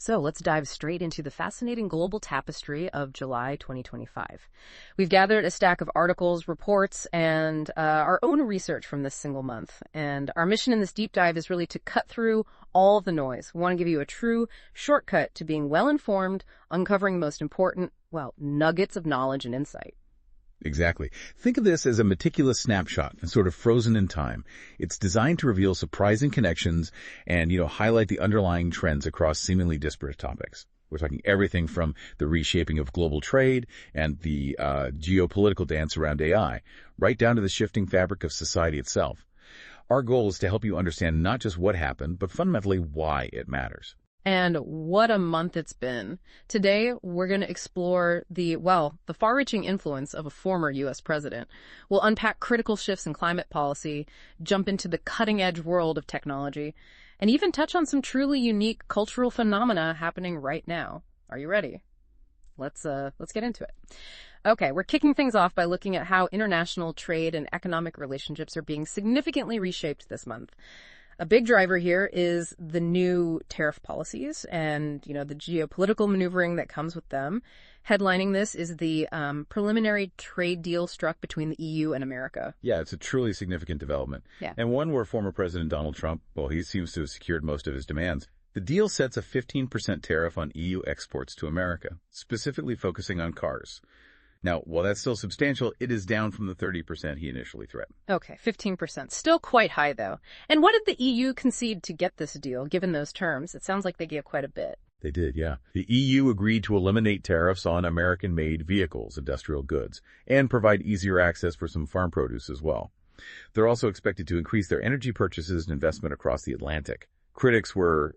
So let's dive straight into the fascinating global tapestry of July 2025. We've gathered a stack of articles, reports, and our own research from this single month. And our mission in this deep dive is really to cut through all of the noise. We want to give you a true shortcut to being well-informed, uncovering the most important, nuggets of knowledge and insight. Exactly. Think of this as a meticulous snapshot, sort of frozen in time. It's designed to reveal surprising connections and, highlight the underlying trends across seemingly disparate topics. We're talking everything from the reshaping of global trade and the geopolitical dance around AI, right down to the shifting fabric of society itself. Our goal is to help you understand not just what happened, but fundamentally why it matters. And what a month it's been. Today, we're going to explore the far-reaching influence of a former U.S. president. We'll unpack critical shifts in climate policy, jump into the cutting-edge world of technology, and even touch on some truly unique cultural phenomena happening right now. Are you ready? Let's get into it. Okay, we're kicking things off by looking at how international trade and economic relationships are being significantly reshaped this month. A big driver here is the new tariff policies and, the geopolitical maneuvering that comes with them. Headlining this is the preliminary trade deal struck between the EU and America. Yeah, it's a truly significant development. Yeah. And one where former President Donald Trump, he seems to have secured most of his demands. The deal sets a 15% tariff on EU exports to America, specifically focusing on cars. Now, while that's still substantial, it is down from the 30% he initially threatened. Okay, 15%. Still quite high, though. And what did the EU concede to get this deal, given those terms? It sounds like they gave quite a bit. They did, yeah. The EU agreed to eliminate tariffs on American-made vehicles, industrial goods, and provide easier access for some farm produce as well. They're also expected to increase their energy purchases and investment across the Atlantic. Critics were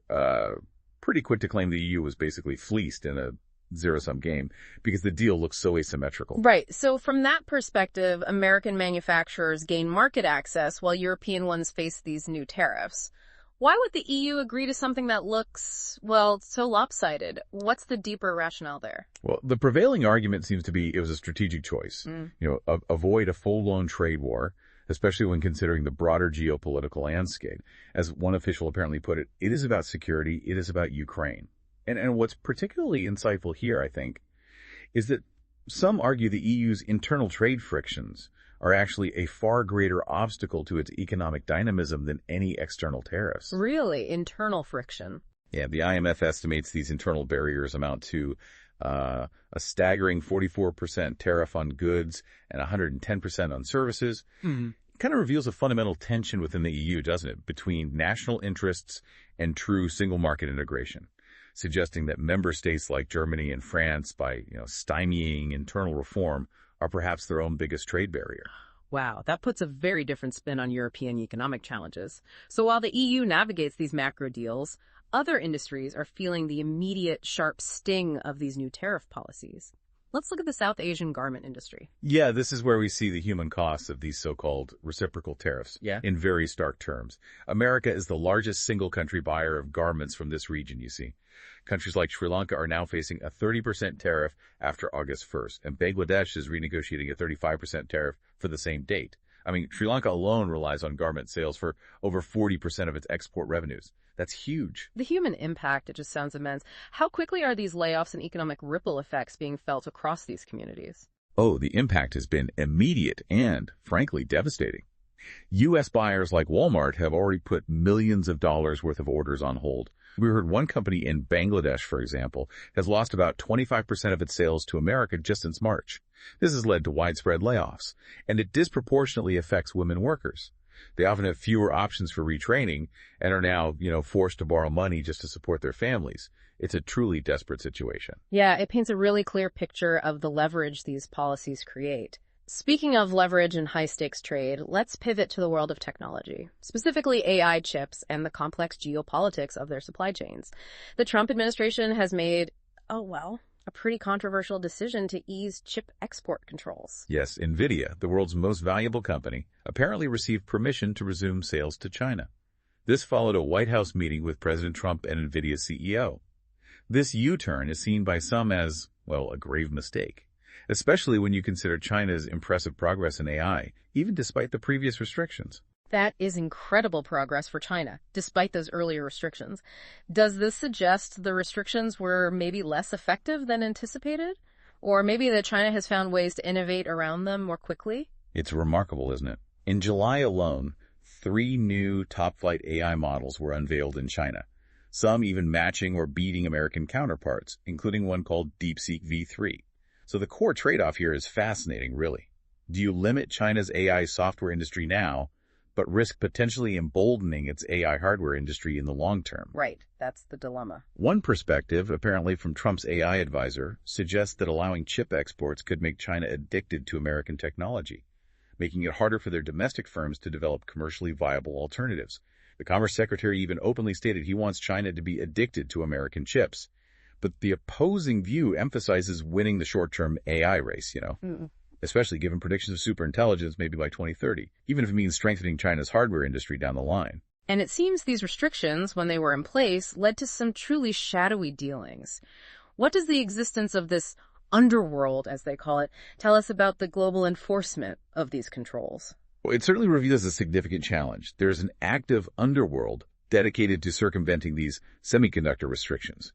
pretty quick to claim the EU was basically fleeced in a zero-sum game because the deal looks so asymmetrical. Right. So from that perspective, American manufacturers gain market access while European ones face these new tariffs. Why would the EU agree to something that looks, so lopsided? What's the deeper rationale there? Well, the prevailing argument seems to be it was a strategic choice. Avoid a full-blown trade war, especially when considering the broader geopolitical landscape. As one official apparently put it, it is about security, it is about Ukraine. And what's particularly insightful here, I think, is that some argue the EU's internal trade frictions are actually a far greater obstacle to its economic dynamism than any external tariffs. Really? Internal friction? Yeah, the IMF estimates these internal barriers amount to a staggering 44% tariff on goods and 110% on services. Mm-hmm. It kind of reveals a fundamental tension within the EU, doesn't it, between national interests and true single market integration, suggesting that member states like Germany and France, by stymieing internal reform, are perhaps their own biggest trade barrier. Wow, that puts a very different spin on European economic challenges. So while the EU navigates these macro deals, other industries are feeling the immediate sharp sting of these new tariff policies. Let's look at the South Asian garment industry. Yeah, this is where we see the human costs of these so-called reciprocal tariffs in very stark terms. America is the largest single country buyer of garments from this region, you see. Countries like Sri Lanka are now facing a 30% tariff after August 1st, and Bangladesh is renegotiating a 35% tariff for the same date. I mean, Sri Lanka alone relies on garment sales for over 40% of its export revenues. That's huge. The human impact, it just sounds immense. How quickly are these layoffs and economic ripple effects being felt across these communities? Oh, the impact has been immediate and, frankly, devastating. U.S. buyers like Walmart have already put millions of dollars worth of orders on hold. We heard one company in Bangladesh, for example, has lost about 25% of its sales to America just since March. This has led to widespread layoffs, and it disproportionately affects women workers. They often have fewer options for retraining and are now, forced to borrow money just to support their families. It's a truly desperate situation. Yeah, it paints a really clear picture of the leverage these policies create. Speaking of leverage and high-stakes trade, let's pivot to the world of technology, specifically AI chips and the complex geopolitics of their supply chains. The Trump administration has made, a pretty controversial decision to ease chip export controls. Yes, NVIDIA, the world's most valuable company, apparently received permission to resume sales to China. This followed a White House meeting with President Trump and NVIDIA's CEO. This U-turn is seen by some as, a grave mistake, especially when you consider China's impressive progress in AI, even despite the previous restrictions. That is incredible progress for China, despite those earlier restrictions. Does this suggest the restrictions were maybe less effective than anticipated? Or maybe that China has found ways to innovate around them more quickly? It's remarkable, isn't it? In July alone, 3 new top-flight AI models were unveiled in China, some even matching or beating American counterparts, including one called DeepSeek V3. So the core trade-off here is fascinating, really. Do you limit China's AI software industry now, but risk potentially emboldening its AI hardware industry in the long term? Right, that's the dilemma. One perspective, apparently from Trump's AI advisor, suggests that allowing chip exports could make China addicted to American technology, making it harder for their domestic firms to develop commercially viable alternatives. The Commerce Secretary even openly stated he wants China to be addicted to American chips. But the opposing view emphasizes winning the short-term AI race, especially given predictions of superintelligence maybe by 2030, even if it means strengthening China's hardware industry down the line. And it seems these restrictions, when they were in place, led to some truly shadowy dealings. What does the existence of this underworld, as they call it, tell us about the global enforcement of these controls? Well, it certainly reveals a significant challenge. There's an active underworld dedicated to circumventing these semiconductor restrictions.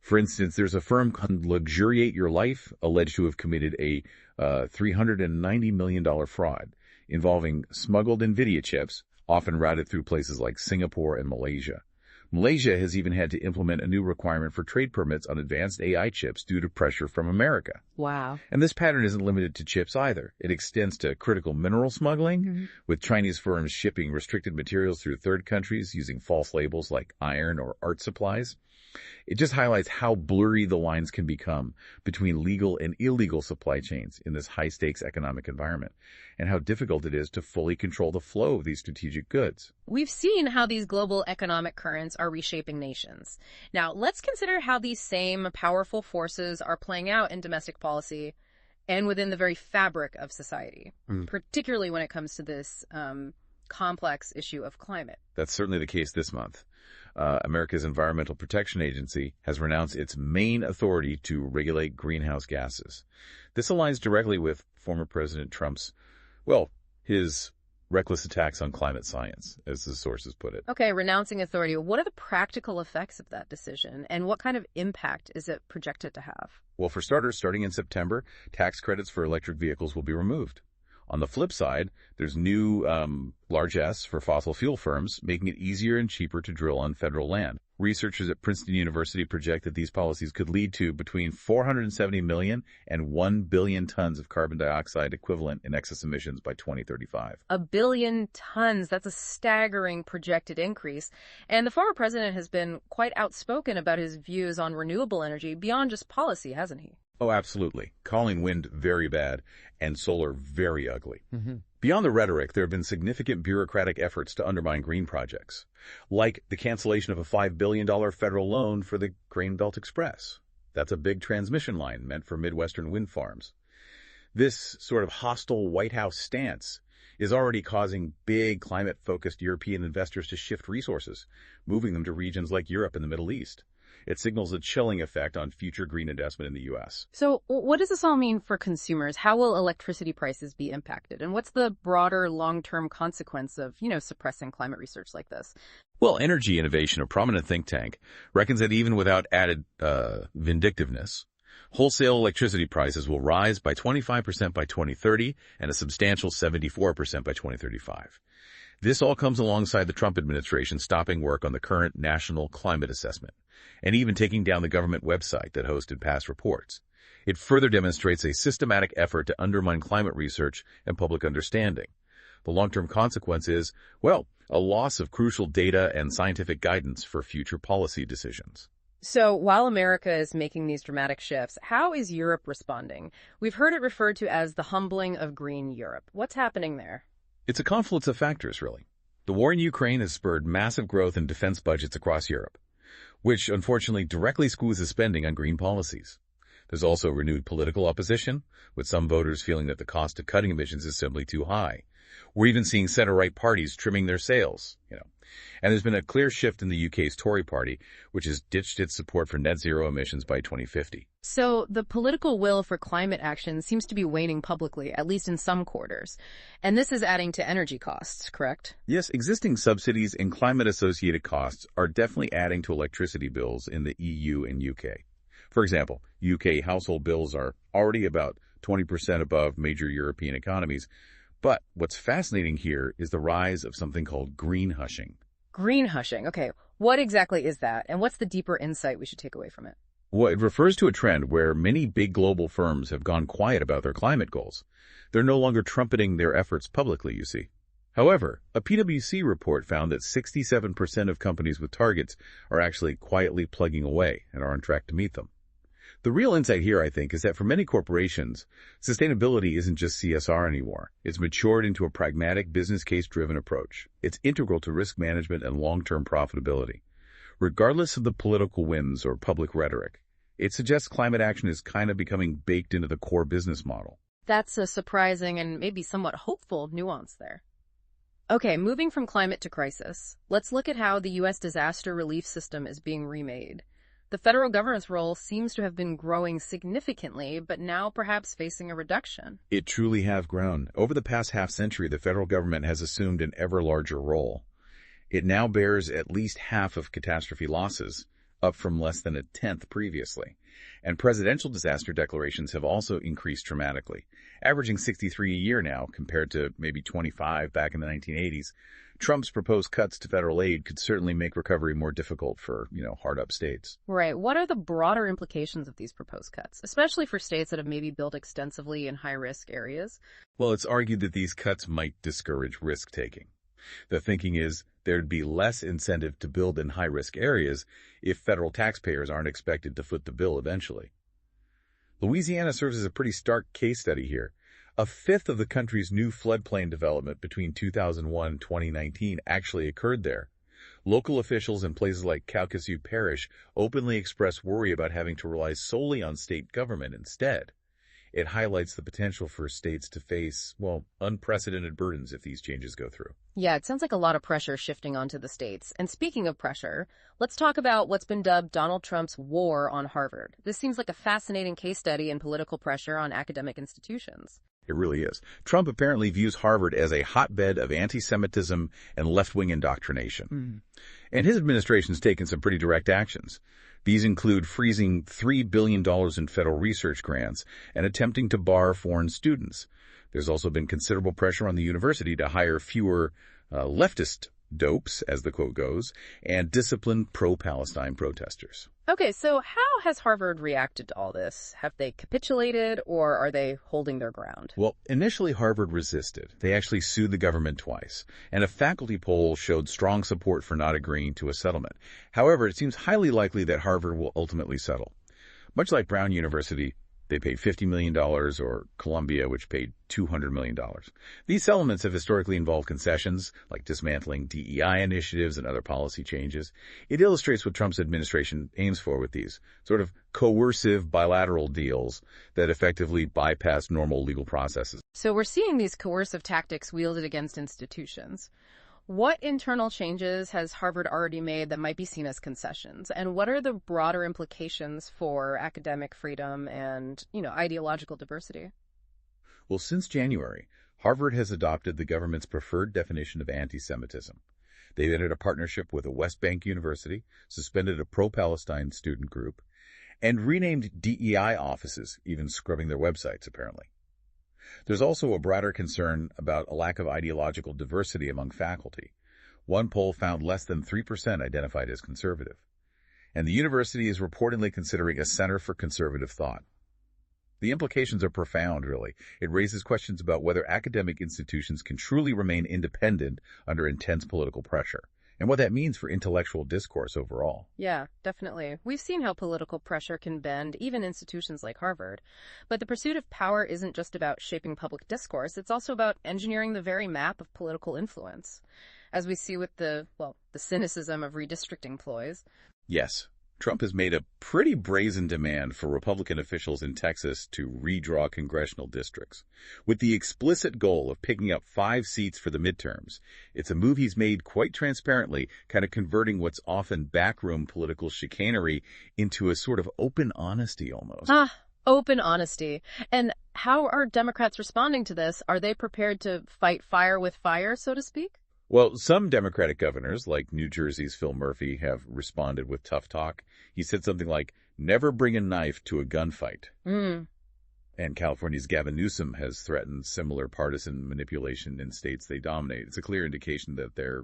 For instance, there's a firm called Luxuriate Your Life alleged to have committed a $390 million fraud involving smuggled NVIDIA chips, often routed through places like Singapore and Malaysia. Malaysia has even had to implement a new requirement for trade permits on advanced AI chips due to pressure from America. Wow. And this pattern isn't limited to chips either. It extends to critical mineral smuggling, with Chinese firms shipping restricted materials through third countries using false labels like iron or art supplies. It just highlights how blurry the lines can become between legal and illegal supply chains in this high-stakes economic environment, and how difficult it is to fully control the flow of these strategic goods. We've seen how these global economic currents are reshaping nations. Now, let's consider how these same powerful forces are playing out in domestic policy and within the very fabric of society, particularly when it comes to this complex issue of climate. That's certainly the case this month. America's Environmental Protection Agency has renounced its main authority to regulate greenhouse gases. This aligns directly with former President Trump's, his reckless attacks on climate science, as the sources put it. Okay, renouncing authority. What are the practical effects of that decision, and what kind of impact is it projected to have? Well, for starters, starting in September, tax credits for electric vehicles will be removed. On the flip side, there's new large S for fossil fuel firms, making it easier and cheaper to drill on federal land. Researchers at Princeton University project that these policies could lead to between 470 million and 1 billion tons of carbon dioxide equivalent in excess emissions by 2035. 1 billion tons. That's a staggering projected increase. And the former president has been quite outspoken about his views on renewable energy beyond just policy, hasn't he? Oh, absolutely. Calling wind very bad and solar very ugly. Beyond the rhetoric, there have been significant bureaucratic efforts to undermine green projects, like the cancellation of a $5 billion federal loan for the Grain Belt Express. That's a big transmission line meant for Midwestern wind farms. This sort of hostile White House stance is already causing big climate-focused European investors to shift resources, moving them to regions like Europe and the Middle East. It signals a chilling effect on future green investment in the U.S. So what does this all mean for consumers? How will electricity prices be impacted? And what's the broader long-term consequence of, suppressing climate research like this? Well, Energy Innovation, a prominent think tank, reckons that even without added vindictiveness, wholesale electricity prices will rise by 25% by 2030 and a substantial 74% by 2035. This all comes alongside the Trump administration stopping work on the current National Climate Assessment and even taking down the government website that hosted past reports. It further demonstrates a systematic effort to undermine climate research and public understanding. The long-term consequence is, a loss of crucial data and scientific guidance for future policy decisions. So while America is making these dramatic shifts, how is Europe responding? We've heard it referred to as the humbling of green Europe. What's happening there? It's a confluence of factors, really. The war in Ukraine has spurred massive growth in defense budgets across Europe, which unfortunately directly squeezes spending on green policies. There's also renewed political opposition, with some voters feeling that the cost of cutting emissions is simply too high. We're even seeing center-right parties trimming their sails. And there's been a clear shift in the UK's Tory party, which has ditched its support for net zero emissions by 2050. So the political will for climate action seems to be waning publicly, at least in some quarters. And this is adding to energy costs, correct? Yes, existing subsidies and climate-associated costs are definitely adding to electricity bills in the EU and UK. For example, UK household bills are already about 20% above major European economies. But what's fascinating here is the rise of something called green hushing. Green hushing. Okay, what exactly is that? And what's the deeper insight we should take away from it? Well, it refers to a trend where many big global firms have gone quiet about their climate goals. They're no longer trumpeting their efforts publicly, you see. However, a PwC report found that 67% of companies with targets are actually quietly plugging away and are on track to meet them. The real insight here, I think, is that for many corporations, sustainability isn't just CSR anymore. It's matured into a pragmatic, business case-driven approach. It's integral to risk management and long-term profitability. Regardless of the political winds or public rhetoric, it suggests climate action is kind of becoming baked into the core business model. That's a surprising and maybe somewhat hopeful nuance there. Okay, moving from climate to crisis, let's look at how the U.S. disaster relief system is being remade. The federal government's role seems to have been growing significantly, but now perhaps facing a reduction. It truly has grown. Over the past half-century, the federal government has assumed an ever larger role. It now bears at least half of catastrophe losses, up from less than a tenth previously. And presidential disaster declarations have also increased dramatically, averaging 63 a year now compared to maybe 25 back in the 1980s. Trump's proposed cuts to federal aid could certainly make recovery more difficult for, hard-up states. Right. What are the broader implications of these proposed cuts, especially for states that have maybe built extensively in high-risk areas? Well, it's argued that these cuts might discourage risk-taking. The thinking is there'd be less incentive to build in high-risk areas if federal taxpayers aren't expected to foot the bill eventually. Louisiana serves as a pretty stark case study here. A fifth of the country's new floodplain development between 2001 and 2019 actually occurred there. Local officials in places like Calcasieu Parish openly express worry about having to rely solely on state government instead. It highlights the potential for states to face, unprecedented burdens if these changes go through. Yeah, it sounds like a lot of pressure shifting onto the states. And speaking of pressure, let's talk about what's been dubbed Donald Trump's war on Harvard. This seems like a fascinating case study in political pressure on academic institutions. It really is. Trump apparently views Harvard as a hotbed of anti-Semitism and left-wing indoctrination. And his administration's taken some pretty direct actions. These include freezing $3 billion in federal research grants and attempting to bar foreign students. There's also been considerable pressure on the university to hire fewer leftist dopes, as the quote goes, and disciplined pro-Palestine protesters. Okay, so how has Harvard reacted to all this? Have they capitulated, or are they holding their ground? Well, initially Harvard resisted. They actually sued the government twice, and a faculty poll showed strong support for not agreeing to a settlement. However, it seems highly likely that Harvard will ultimately settle. Much like Brown University, they paid $50 million, or Columbia, which paid $200 million. These settlements have historically involved concessions, like dismantling DEI initiatives and other policy changes. It illustrates what Trump's administration aims for with these sort of coercive bilateral deals that effectively bypass normal legal processes. So we're seeing these coercive tactics wielded against institutions. What internal changes has Harvard already made that might be seen as concessions? And what are the broader implications for academic freedom and, ideological diversity? Well, since January, Harvard has adopted the government's preferred definition of anti-Semitism. They've entered a partnership with a West Bank university, suspended a pro-Palestine student group, and renamed DEI offices, even scrubbing their websites, apparently. There's also a broader concern about a lack of ideological diversity among faculty. One poll found less than 3% identified as conservative. And the university is reportedly considering a center for conservative thought. The implications are profound, really. It raises questions about whether academic institutions can truly remain independent under intense political pressure, and what that means for intellectual discourse overall. Yeah, definitely. We've seen how political pressure can bend even institutions like Harvard. But the pursuit of power isn't just about shaping public discourse, it's also about engineering the very map of political influence. As we see with the cynicism of redistricting ploys. Yes. Trump has made a pretty brazen demand for Republican officials in Texas to redraw congressional districts, with the explicit goal of picking up 5 seats for the midterms. It's a move he's made quite transparently, kind of converting what's often backroom political chicanery into a sort of open honesty almost. Open honesty. And how are Democrats responding to this? Are they prepared to fight fire with fire, so to speak? Well, some Democratic governors, like New Jersey's Phil Murphy, have responded with tough talk. He said something like, never bring a knife to a gunfight. And California's Gavin Newsom has threatened similar partisan manipulation in states they dominate. It's a clear indication that they're,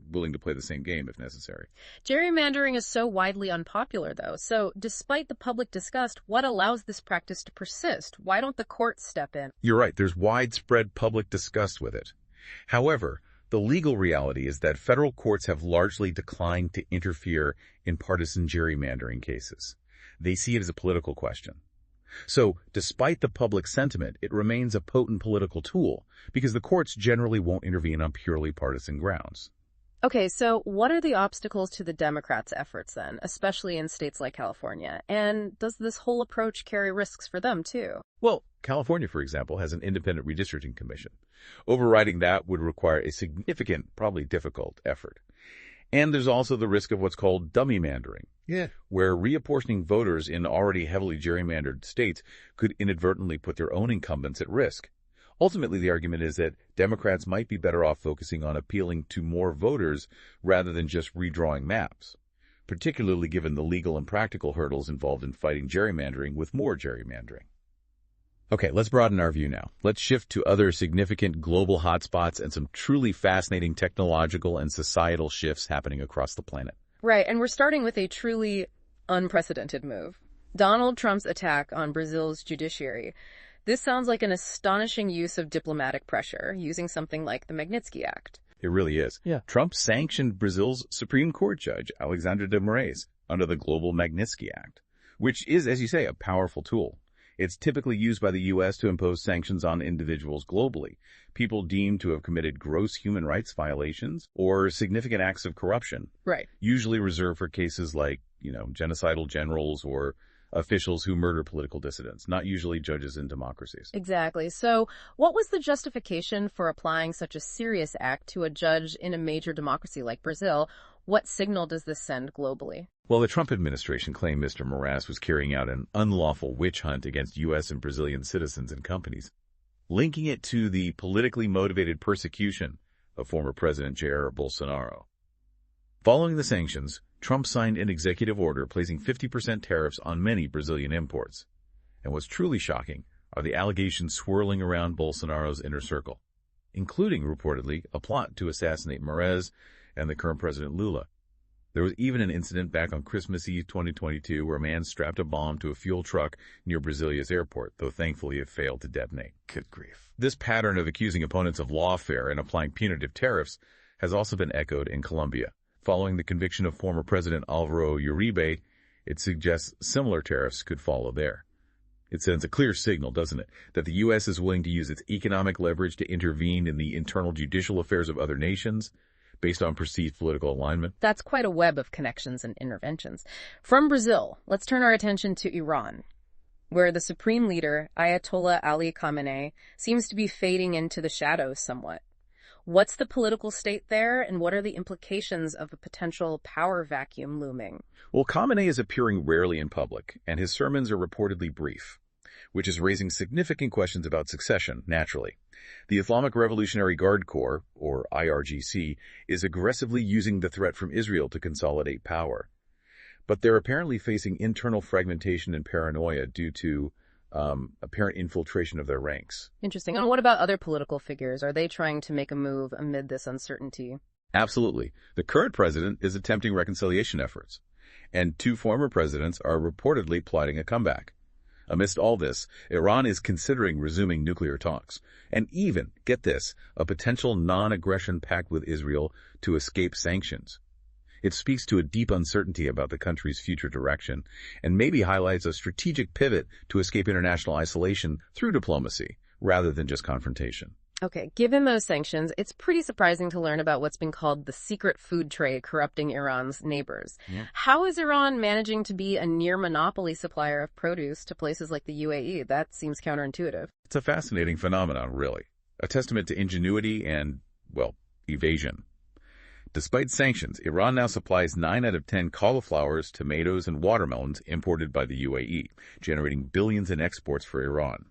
willing to play the same game if necessary. Gerrymandering is so widely unpopular, though. So despite the public disgust, what allows this practice to persist? Why don't the courts step in? You're right. There's widespread public disgust with it. However, the legal reality is that federal courts have largely declined to interfere in partisan gerrymandering cases. They see it as a political question. So, despite the public sentiment, it remains a potent political tool because the courts generally won't intervene on purely partisan grounds. Okay, so what are the obstacles to the Democrats' efforts then, especially in states like California? And does this whole approach carry risks for them, too? Well, California, for example, has an independent redistricting commission. Overriding that would require a significant, probably difficult effort. And there's also the risk of what's called dummymandering, where reapportioning voters in already heavily gerrymandered states could inadvertently put their own incumbents at risk. Ultimately, the argument is that Democrats might be better off focusing on appealing to more voters rather than just redrawing maps, particularly given the legal and practical hurdles involved in fighting gerrymandering with more gerrymandering. Okay, let's broaden our view now. Let's shift to other significant global hotspots and some truly fascinating technological and societal shifts happening across the planet. Right, and we're starting with a truly unprecedented move. Donald Trump's attack on Brazil's judiciary. This sounds like an astonishing use of diplomatic pressure, using something like the Magnitsky Act. It really is. Yeah. Trump sanctioned Brazil's Supreme Court judge, Alexandre de Moraes, under the Global Magnitsky Act, which is, as you say, a powerful tool. It's typically used by the U.S. to impose sanctions on individuals globally, people deemed to have committed gross human rights violations or significant acts of corruption. Right. Usually reserved for cases like, genocidal generals or officials who murder political dissidents, not usually judges in democracies. Exactly. So what was the justification for applying such a serious act to a judge in a major democracy like Brazil? What signal does this send globally? Well, the Trump administration claimed Mr. Moraes was carrying out an unlawful witch hunt against U.S. and Brazilian citizens and companies, linking it to the politically motivated persecution of former President Jair Bolsonaro. Following the sanctions, Trump signed an executive order placing 50% tariffs on many Brazilian imports. And what's truly shocking are the allegations swirling around Bolsonaro's inner circle, including, reportedly, a plot to assassinate Moraes and the current President Lula. There was even an incident back on Christmas Eve 2022 where a man strapped a bomb to a fuel truck near Brasilia's airport, though thankfully it failed to detonate. Good grief. This pattern of accusing opponents of lawfare and applying punitive tariffs has also been echoed in Colombia. Following the conviction of former President Alvaro Uribe, it suggests similar tariffs could follow there. It sends a clear signal, doesn't it, that the U.S. is willing to use its economic leverage to intervene in the internal judicial affairs of other nations, based on perceived political alignment. That's quite a web of connections and interventions. From Brazil, let's turn our attention to Iran, where the supreme leader, Ayatollah Ali Khamenei, seems to be fading into the shadows somewhat. What's the political state there, and what are the implications of a potential power vacuum looming? Well, Khamenei is appearing rarely in public, and his sermons are reportedly brief, which is raising significant questions about succession, naturally. The Islamic Revolutionary Guard Corps, or IRGC, is aggressively using the threat from Israel to consolidate power. But they're apparently facing internal fragmentation and paranoia due to apparent infiltration of their ranks. Interesting. And what about other political figures? Are they trying to make a move amid this uncertainty? Absolutely. The current president is attempting reconciliation efforts, and 2 former presidents are reportedly plotting a comeback. Amidst all this, Iran is considering resuming nuclear talks, and even, get this, a potential non-aggression pact with Israel to escape sanctions. It speaks to a deep uncertainty about the country's future direction, and maybe highlights a strategic pivot to escape international isolation through diplomacy, rather than just confrontation. Okay, given those sanctions, it's pretty surprising to learn about what's been called the secret food trade corrupting Iran's neighbors. Yeah. How is Iran managing to be a near monopoly supplier of produce to places like the UAE? That seems counterintuitive. It's a fascinating phenomenon, really. A testament to ingenuity and, well, evasion. Despite sanctions, Iran now supplies 9 out of 10 cauliflowers, tomatoes, and watermelons imported by the UAE, generating billions in exports for Iran.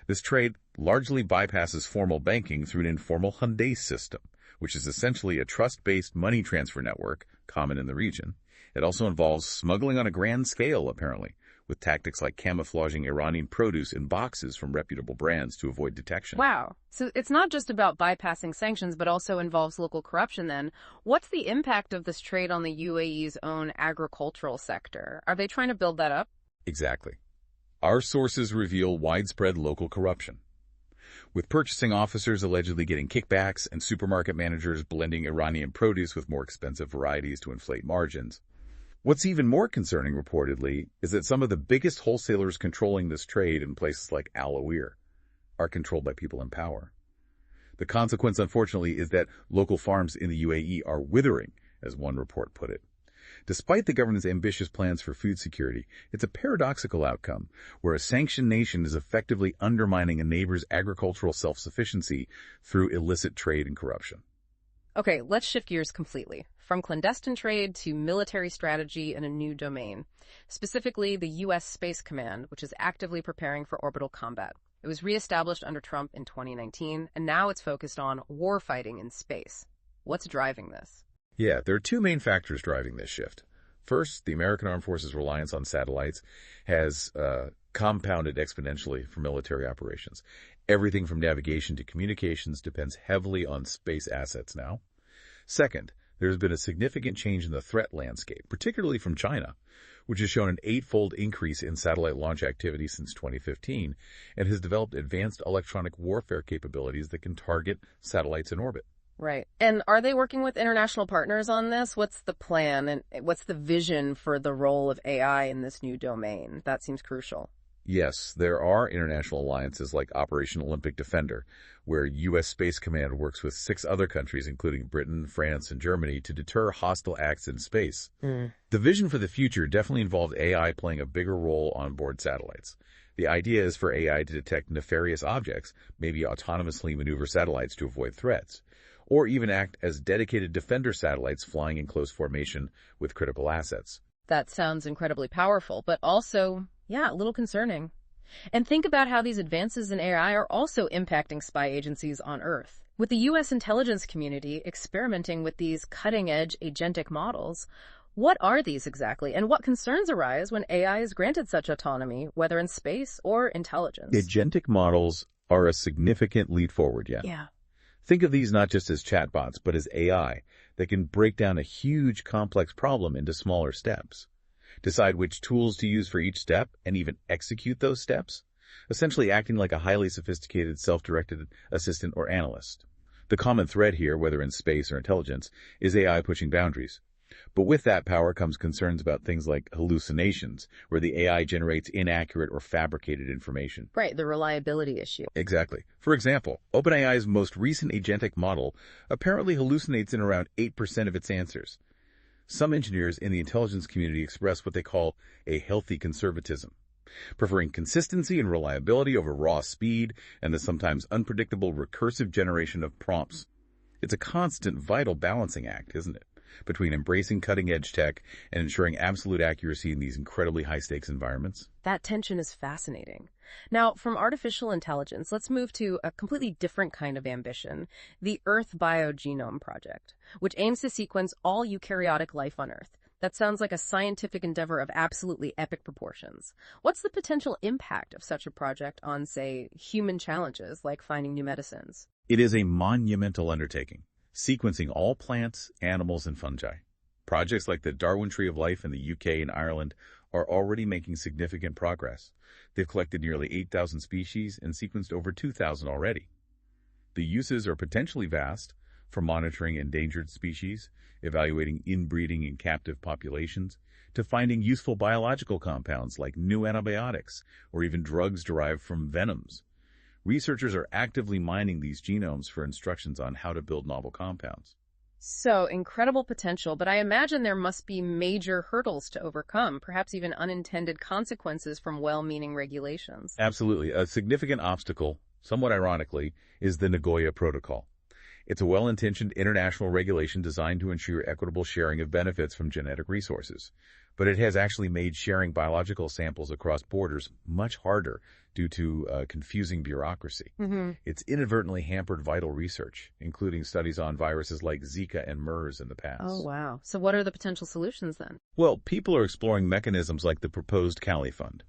This trade largely bypasses formal banking through an informal Hyundai system, which is essentially a trust-based money transfer network common in the region. It also involves smuggling on a grand scale, apparently, with tactics like camouflaging Iranian produce in boxes from reputable brands to avoid detection. Wow. So it's not just about bypassing sanctions, but also involves local corruption then. What's the impact of this trade on the UAE's own agricultural sector? Are they trying to build that up? Exactly. Our sources reveal widespread local corruption, with purchasing officers allegedly getting kickbacks and supermarket managers blending Iranian produce with more expensive varieties to inflate margins. What's even more concerning, reportedly, is that some of the biggest wholesalers controlling this trade in places like Al Awir are controlled by people in power. The consequence, unfortunately, is that local farms in the UAE are withering, as one report put it. Despite the government's ambitious plans for food security, it's a paradoxical outcome, where a sanctioned nation is effectively undermining a neighbor's agricultural self-sufficiency through illicit trade and corruption. Okay, let's shift gears completely. From clandestine trade to military strategy in a new domain, specifically the U.S. Space Command, which is actively preparing for orbital combat. It was reestablished under Trump in 2019, and now it's focused on warfighting in space. What's driving this? Yeah, there are two main factors driving this shift. First, the American Armed Forces' reliance on satellites has compounded exponentially for military operations. Everything from navigation to communications depends heavily on space assets now. Second, there has been a significant change in the threat landscape, particularly from China, which has shown an 8-fold increase in satellite launch activity since 2015 and has developed advanced electronic warfare capabilities that can target satellites in orbit. Right. And are they working with international partners on this? What's the plan and what's the vision for the role of AI in this new domain? That seems crucial. Yes, there are international alliances like Operation Olympic Defender, where U.S. Space Command works with 6 other countries, including Britain, France, and Germany, to deter hostile acts in space. The vision for the future definitely involved AI playing a bigger role on board satellites. The idea is for AI to detect nefarious objects, maybe autonomously maneuver satellites to avoid threats, or even act as dedicated defender satellites flying in close formation with critical assets. That sounds incredibly powerful, but also, a little concerning. And think about how these advances in AI are also impacting spy agencies on Earth. With the U.S. intelligence community experimenting with these cutting-edge agentic models, what are these exactly, and what concerns arise when AI is granted such autonomy, whether in space or intelligence? Agentic models are a significant leap forward, Yeah. Think of these not just as chatbots, but as AI that can break down a huge, complex problem into smaller steps, decide which tools to use for each step, and even execute those steps, essentially acting like a highly sophisticated self-directed assistant or analyst. The common thread here, whether in space or intelligence, is AI pushing boundaries. But with that power comes concerns about things like hallucinations, where the AI generates inaccurate or fabricated information. Right, the reliability issue. Exactly. For example, OpenAI's most recent agentic model apparently hallucinates in around 8% of its answers. Some engineers in the intelligence community express what they call a healthy conservatism, preferring consistency and reliability over raw speed and the sometimes unpredictable recursive generation of prompts. It's a constant, vital balancing act, isn't it, between embracing cutting-edge tech and ensuring absolute accuracy in these incredibly high-stakes environments? That tension is fascinating. Now, from artificial intelligence, let's move to a completely different kind of ambition, the Earth Biogenome Project, which aims to sequence all eukaryotic life on Earth. That sounds like a scientific endeavor of absolutely epic proportions. What's the potential impact of such a project on, say, human challenges like finding new medicines? It is a monumental undertaking, sequencing all plants, animals, and fungi. Projects like the Darwin Tree of Life in the UK and Ireland are already making significant progress. They've collected nearly 8,000 species and sequenced over 2,000 already. The uses are potentially vast, from monitoring endangered species, evaluating inbreeding in captive populations, to finding useful biological compounds like new antibiotics or even drugs derived from venoms. Researchers are actively mining these genomes for instructions on how to build novel compounds. So, incredible potential, but I imagine there must be major hurdles to overcome, perhaps even unintended consequences from well-meaning regulations. Absolutely. A significant obstacle, somewhat ironically, is the Nagoya Protocol. It's a well-intentioned international regulation designed to ensure equitable sharing of benefits from genetic resources. But it has actually made sharing biological samples across borders much harder due to confusing bureaucracy. It's inadvertently hampered vital research, including studies on viruses like Zika and MERS in the past. Oh, wow. So what are the potential solutions then? Well, people are exploring mechanisms like the proposed Cali Fund,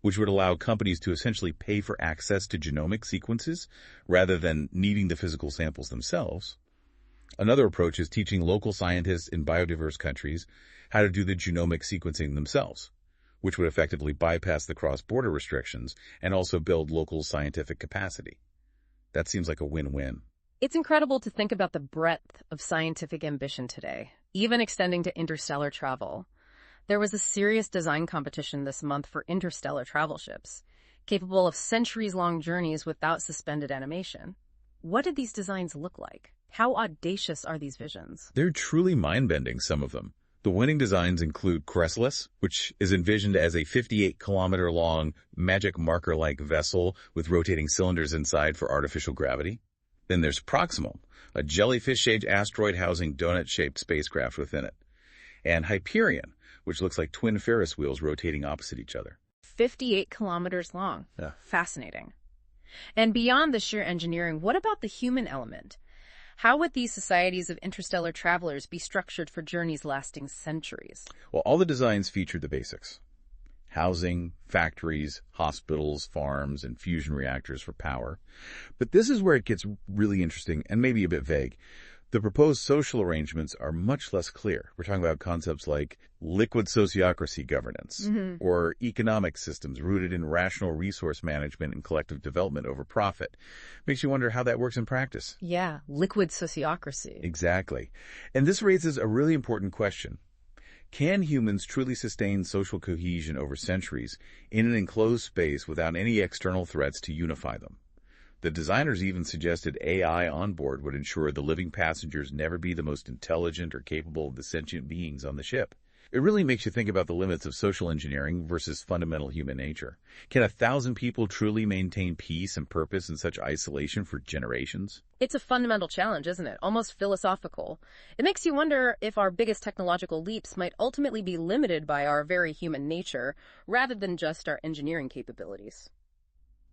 which would allow companies to essentially pay for access to genomic sequences rather than needing the physical samples themselves. Another approach is teaching local scientists in biodiverse countries how to do the genomic sequencing themselves, which would effectively bypass the cross-border restrictions and also build local scientific capacity. That seems like a win-win. It's incredible to think about the breadth of scientific ambition today, even extending to interstellar travel. There was a serious design competition this month for interstellar travel ships, capable of centuries-long journeys without suspended animation. What did these designs look like? How audacious are these visions? They're truly mind-bending, some of them. The winning designs include Cressless, which is envisioned as a 58-kilometer-long magic marker-like vessel with rotating cylinders inside for artificial gravity. Then there's Proximal, a jellyfish-shaped asteroid housing donut-shaped spacecraft within it. And Hyperion, which looks like twin Ferris wheels rotating opposite each other. 58 kilometers long. Yeah. Fascinating. And beyond the sheer engineering, what about the human element? How would these societies of interstellar travelers be structured for journeys lasting centuries? Well, all the designs feature the basics: housing, factories, hospitals, farms, and fusion reactors for power. But this is where it gets really interesting and maybe a bit vague. The proposed social arrangements are much less clear. We're talking about concepts like liquid sociocracy governance or economic systems rooted in rational resource management and collective development over profit. Makes you wonder how that works in practice. Yeah, liquid sociocracy. Exactly. And this raises a really important question. Can humans truly sustain social cohesion over centuries in an enclosed space without any external threats to unify them? The designers even suggested AI on board would ensure the living passengers never be the most intelligent or capable of the sentient beings on the ship. It really makes you think about the limits of social engineering versus fundamental human nature. Can 1,000 people truly maintain peace and purpose in such isolation for generations? It's a fundamental challenge, isn't it? Almost philosophical. It makes you wonder if our biggest technological leaps might ultimately be limited by our very human nature rather than just our engineering capabilities.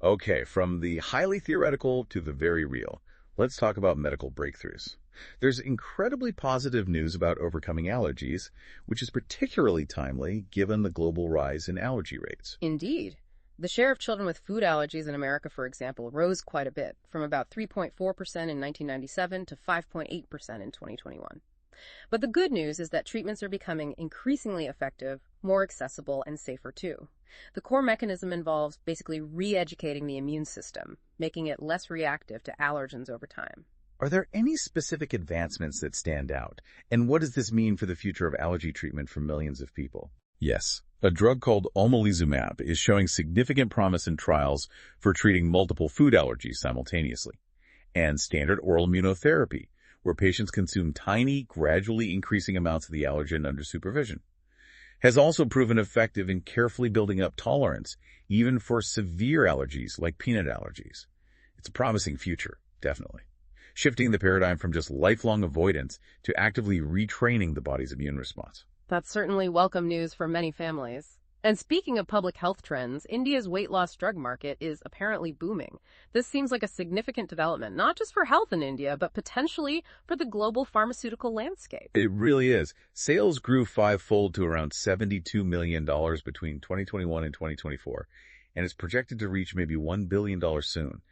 Okay, from the highly theoretical to the very real, let's talk about medical breakthroughs. There's incredibly positive news about overcoming allergies, which is particularly timely given the global rise in allergy rates. Indeed. The share of children with food allergies in America, for example, rose quite a bit, from about 3.4% in 1997 to 5.8% in 2021. But the good news is that treatments are becoming increasingly effective, more accessible, and safer too. The core mechanism involves basically re-educating the immune system, making it less reactive to allergens over time. Are there any specific advancements that stand out? And what does this mean for the future of allergy treatment for millions of people? Yes. A drug called omalizumab is showing significant promise in trials for treating multiple food allergies simultaneously. And standard oral immunotherapy, where patients consume tiny, gradually increasing amounts of the allergen under supervision, has also proven effective in carefully building up tolerance, even for severe allergies like peanut allergies. It's a promising future, definitely, shifting the paradigm from just lifelong avoidance to actively retraining the body's immune response. That's certainly welcome news for many families. And speaking of public health trends, India's weight loss drug market is apparently booming. This seems like a significant development, not just for health in India, but potentially for the global pharmaceutical landscape. It really is. Sales grew fivefold to around $72 million between 2021 and 2024, and it's projected to reach maybe $1 billion soon.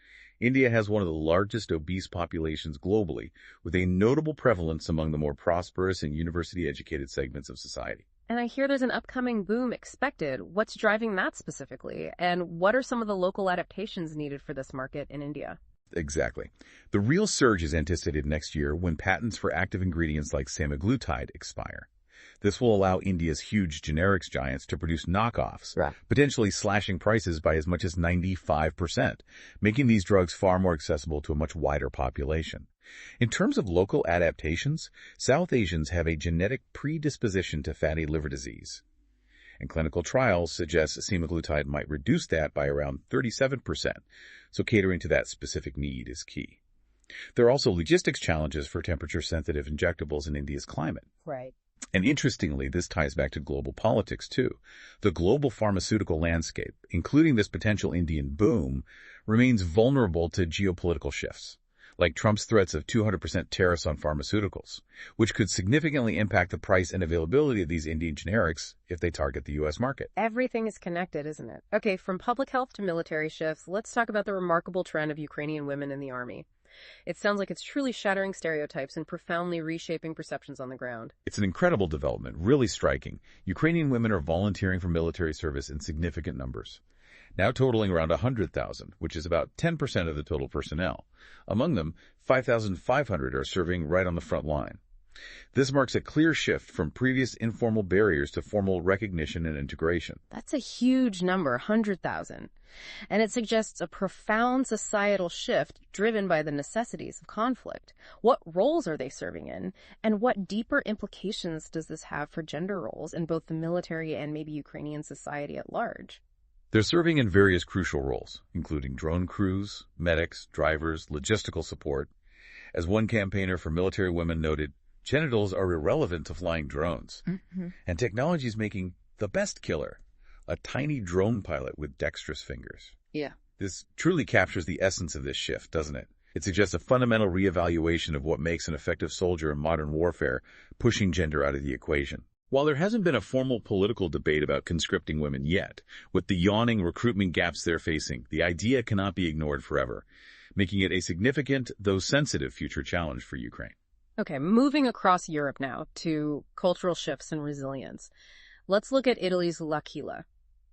India has one of the largest obese populations globally, with a notable prevalence among the more prosperous and university-educated segments of society. And I hear there's an upcoming boom expected. What's driving that specifically? And what are some of the local adaptations needed for this market in India? Exactly. The real surge is anticipated next year when patents for active ingredients like semaglutide expire. This will allow India's huge generics giants to produce knockoffs, Right. potentially slashing prices by as much as 95%, making these drugs far more accessible to a much wider population. In terms of local adaptations, South Asians have a genetic predisposition to fatty liver disease, and clinical trials suggest semaglutide might reduce that by around 37%, so catering to that specific need is key. There are also logistics challenges for temperature-sensitive injectables in India's climate. Right. And interestingly, this ties back to global politics, too. The global pharmaceutical landscape, including this potential Indian boom, remains vulnerable to geopolitical shifts, like Trump's threats of 200% tariffs on pharmaceuticals, which could significantly impact the price and availability of these Indian generics if they target the U.S. market. Everything is connected, isn't it? Okay, from public health to military shifts, let's talk about the remarkable trend of Ukrainian women in the army. It sounds like it's truly shattering stereotypes and profoundly reshaping perceptions on the ground. It's an incredible development, really striking. Ukrainian women are volunteering for military service in significant numbers, now totaling around 100,000, which is about 10% of the total personnel. Among them, 5,500 are serving right on the front line. This marks a clear shift from previous informal barriers to formal recognition and integration. That's a huge number, 100,000. And it suggests a profound societal shift driven by the necessities of conflict. What roles are they serving in? And what deeper implications does this have for gender roles in both the military and maybe Ukrainian society at large? They're serving in various crucial roles, including drone crews, medics, drivers, logistical support. As one campaigner for military women noted, genitals are irrelevant to flying drones. And technology is making the best killer, a tiny drone pilot with dexterous fingers. Yeah. This truly captures the essence of this shift, doesn't it? It suggests a fundamental reevaluation of what makes an effective soldier in modern warfare, pushing gender out of the equation. While there hasn't been a formal political debate about conscripting women yet, with the yawning recruitment gaps they're facing, the idea cannot be ignored forever, making it a significant, though sensitive, future challenge for Ukraine. Okay, moving across Europe now to cultural shifts and resilience. Let's look at Italy's L'Aquila,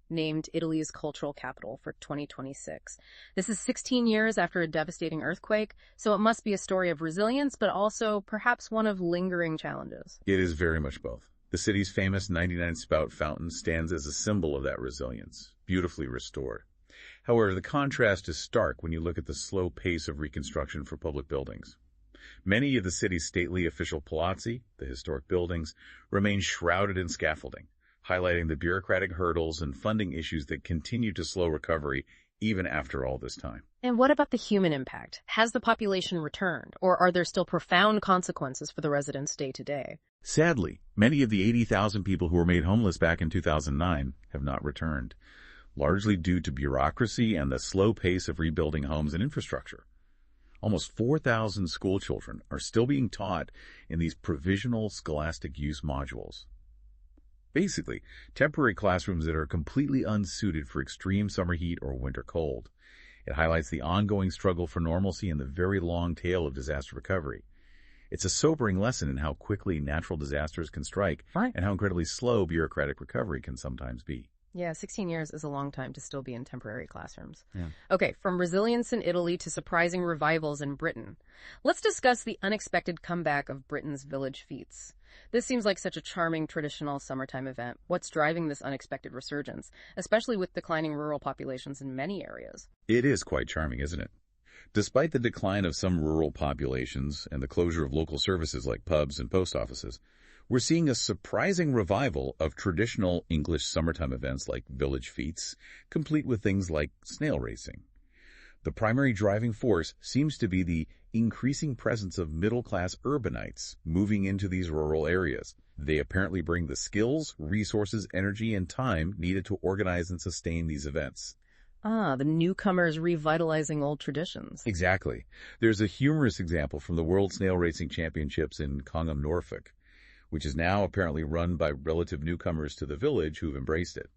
named Italy's cultural capital for 2026. This is 16 years after a devastating earthquake, so it must be a story of resilience, but also perhaps one of lingering challenges. It is very much both. The city's famous 99-spout fountain stands as a symbol of that resilience, beautifully restored. However, the contrast is stark when you look at the slow pace of reconstruction for public buildings. Many of the city's stately official palazzi, the historic buildings, remain shrouded in scaffolding, highlighting the bureaucratic hurdles and funding issues that continue to slow recovery even after all this time. And what about the human impact? Has the population returned, or are there still profound consequences for the residents day to day? Sadly, many of the 80,000 people who were made homeless back in 2009 have not returned, largely due to bureaucracy and the slow pace of rebuilding homes and infrastructure. Almost 4,000 school children are still being taught in these provisional scholastic use modules. Basically, temporary classrooms that are completely unsuited for extreme summer heat or winter cold. It highlights the ongoing struggle for normalcy and the very long tail of disaster recovery. It's a sobering lesson in how quickly natural disasters can strike and how incredibly slow bureaucratic recovery can sometimes be. Yeah, 16 years is a long time to still be in temporary classrooms. Yeah. Okay, from resilience in Italy to surprising revivals in Britain. Let's discuss the unexpected comeback of Britain's village feats. This seems like such a charming traditional summertime event. What's driving this unexpected resurgence, especially with declining rural populations in many areas? It is quite charming, isn't it? Despite the decline of some rural populations and the closure of local services like pubs and post offices, we're seeing a surprising revival of traditional English summertime events like village feats, complete with things like snail racing. The primary driving force seems to be the increasing presence of middle-class urbanites moving into these rural areas. They apparently bring the skills, resources, energy, and time needed to organize and sustain these events. Ah, the newcomers revitalizing old traditions. Exactly. There's a humorous example from the World Snail Racing Championships in Congham, Norfolk, which is now apparently run by relative newcomers to the village who've embraced it.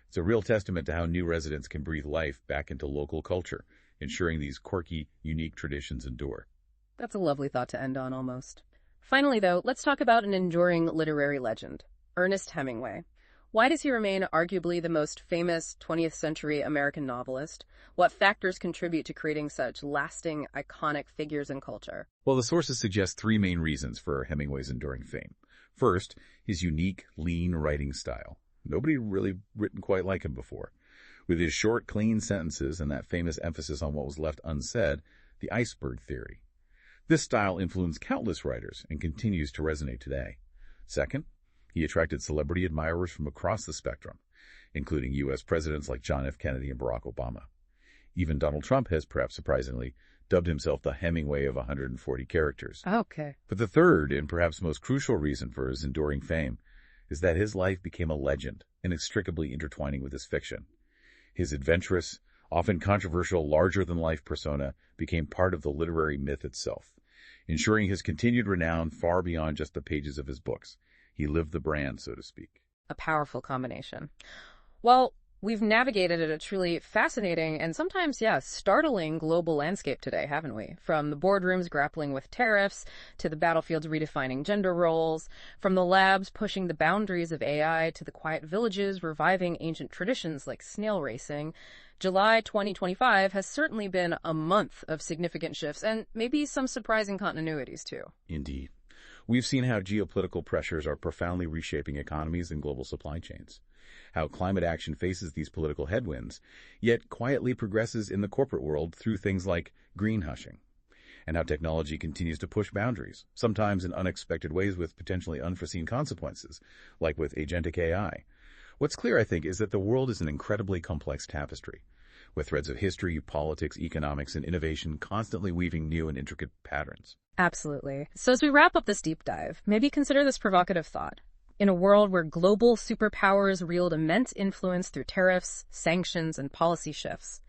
It's a real testament to how new residents can breathe life back into local culture, ensuring these quirky, unique traditions endure. That's a lovely thought to end on, almost. Finally, though, let's talk about an enduring literary legend, Ernest Hemingway. Why does he remain arguably the most famous 20th century American novelist? What factors contribute to creating such lasting, iconic figures in culture? Well, the sources suggest three main reasons for Hemingway's enduring fame. First, his unique, lean writing style. Nobody really written quite like him before. With his short, clean sentences and that famous emphasis on what was left unsaid, the iceberg theory. This style influenced countless writers and continues to resonate today. Second, he attracted celebrity admirers from across the spectrum, including U.S. presidents like John F. Kennedy and Barack Obama. Even Donald Trump has, perhaps surprisingly, dubbed himself the Hemingway of 140 characters. Okay. But the third, and perhaps most crucial reason for his enduring fame, is that his life became a legend, inextricably intertwining with his fiction. His adventurous, often controversial, larger-than-life persona became part of the literary myth itself, ensuring his continued renown far beyond just the pages of his books. He lived the brand, so to speak. A powerful combination. Well, we've navigated a truly fascinating and sometimes, startling global landscape today, haven't we? From the boardrooms grappling with tariffs, to the battlefields redefining gender roles, from the labs pushing the boundaries of AI, to the quiet villages reviving ancient traditions like snail racing. July 2025 has certainly been a month of significant shifts and maybe some surprising continuities, too. Indeed. We've seen how geopolitical pressures are profoundly reshaping economies and global supply chains, how climate action faces these political headwinds, yet quietly progresses in the corporate world through things like greenhushing, and how technology continues to push boundaries, sometimes in unexpected ways with potentially unforeseen consequences, like with agentic AI. What's clear, I think, is that the world is an incredibly complex tapestry, with threads of history, politics, economics, and innovation constantly weaving new and intricate patterns. Absolutely. So as we wrap up this deep dive, maybe consider this provocative thought. In a world where global superpowers wield immense influence through tariffs, sanctions, and policy shifts,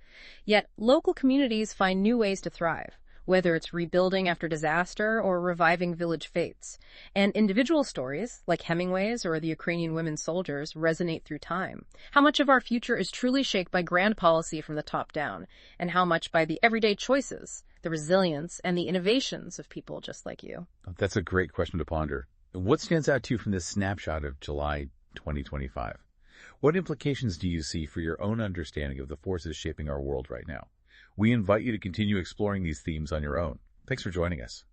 yet local communities find new ways to thrive, whether it's rebuilding after disaster or reviving village faiths. And individual stories, like Hemingway's or the Ukrainian women soldiers, resonate through time. How much of our future is truly shaped by grand policy from the top down, and how much by the everyday choices, the resilience, and the innovations of people just like you? That's a great question to ponder. What stands out to you from this snapshot of July 2025? What implications do you see for your own understanding of the forces shaping our world right now? We invite you to continue exploring these themes on your own. Thanks for joining us.